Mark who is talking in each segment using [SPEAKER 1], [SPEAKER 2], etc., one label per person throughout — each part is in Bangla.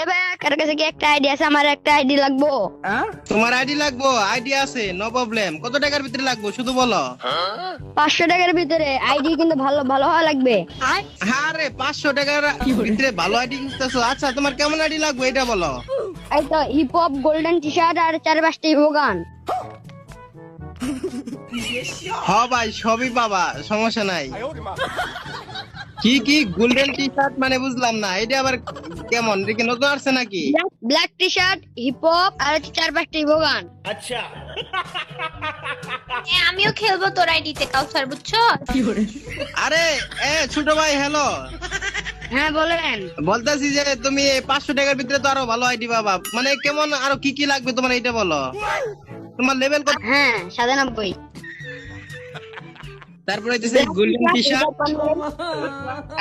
[SPEAKER 1] এবার কার কাছে কি একটা আইডি আছে? আমার একটা আইডি লাগবো।
[SPEAKER 2] তোমার আইডি লাগবো? আইডি আছে, নো প্রবলেম। কত টাকার ভিতরে লাগবো শুধু বলো।
[SPEAKER 1] 500 টাকার ভিতরে আইডি, কিন্তু ভালো ভালো হওয়া লাগবে।
[SPEAKER 2] আরে 500 টাকার ভিতরে ভালো আইডি খুঁজতেছো? আচ্ছা তোমার কেমন আইডি লাগবে এটা বলো।
[SPEAKER 1] এই তো hip hop, golden T shirt আর 4-5টা ইভো গান।
[SPEAKER 2] হ ভাই, সবই পাবা, সমস্যা নাই। কি কি গোল্ডেন টি শার্ট মানে বুঝলাম না, এটা আবার কেমন? এটা কি নতুন আসছে নাকি?
[SPEAKER 1] Black T shirt, hip hop আর 4-5টা ইভো গান।
[SPEAKER 3] আমিও খেলবো তোর আইডিতে কাউসার, বুঝছো?
[SPEAKER 2] আরে ছোট ভাই, হ্যালো।
[SPEAKER 1] হ্যাঁ বলেন।
[SPEAKER 2] বলতেছি যে তুমি 500 টাকার ভিতরে তো আরো ভালো আইডি পাবা, মানে কেমন আরো কি কি লাগবে তোমার এটা বলো। তোমার লেভেল কত?
[SPEAKER 1] হ্যাঁ 97।
[SPEAKER 2] তারপরে হইতেছে গোল্ডেন টি শার্ট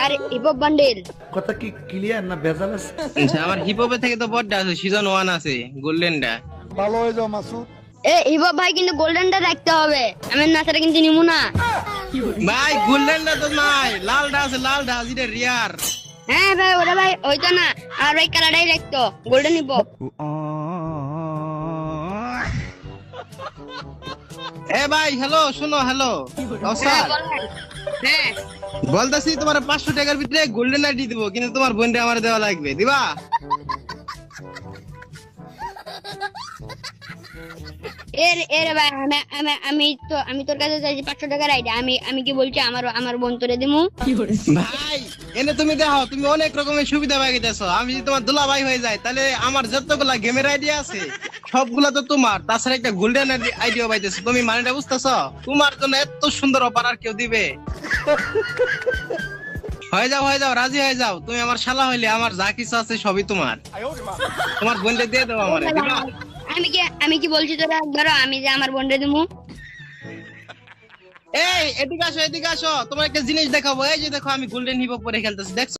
[SPEAKER 1] আর হিপ হপ বান্ডেল।
[SPEAKER 4] কথা কি ক্লিয়ার না ভেজাল আছে?
[SPEAKER 2] আচ্ছা, আমার হিপ হপের থেকে তো বড়টা আছে, সিজন 1 আছে গোল্ডেনটা।
[SPEAKER 5] ভালো হয়ে যাও মাসুদ।
[SPEAKER 1] হিপ হপ ভাই, কিন্তু গোল্ডেনটা রাখতে হবে, আমি না ছাড়া কিন্তু নিমু না।
[SPEAKER 2] ভাই গোল্ডেনটা তো নাই, লালটা আছে, লালটা যেটা রিয়ার।
[SPEAKER 1] হ্যাঁ ভাই, ওটা ভাই হইতো না, আর ভাই কালারটাই রাখতো গোল্ডেন হিপ হপ।
[SPEAKER 2] ভাই হ্যালো, শুনো, হ্যালো স্যার।
[SPEAKER 1] হ্যাঁ
[SPEAKER 2] বলতেছি তোমার 500 টাকার ভিতরে গোল্ডেন আইডি দিব, কিন্তু তোমার বোনটা আমার দেওয়া লাগবে, দিবা?
[SPEAKER 1] এর ভাই, আমি তোর কাছে চাইছি 500 টাকার আইডি। আমি কি বলছি, আমার বোন তোরে দিমু।
[SPEAKER 2] ভাই এনে তুমি দেখো, তুমি অনেক রকমের সুবিধা পাই গেছো। আমি যদি তোমার দুলা ভাই হয়ে যাই, তাহলে আমার যতগুলা গেমের আইডিয়া আছে সবগুলা তো তোমার, তাছাড়া একটা গোল্ডেন আইডিয়া পাইতেছো। তুমি মানেটা বুঝতেছো? তোমার জন্য এত সুন্দর অফার আর কেউ দিবে? হয়ে যাও, রাজি হয়ে যাও। তুমি আমার শালা হইলে আমার যা কিছু আছে সবই তোমার। তোমার বোনটা দিয়ে দেবো আমারে, দিবা?
[SPEAKER 1] আমি কি বলছি তোরা, ধরো আমি যে আমার বোনরে দিমু।
[SPEAKER 2] এদিকে আসো, তোমার একটা জিনিস দেখাবো। এই যে দেখো, আমি গোল্ডেন হিপ হপ পরে খেলতেছি, দেখছো?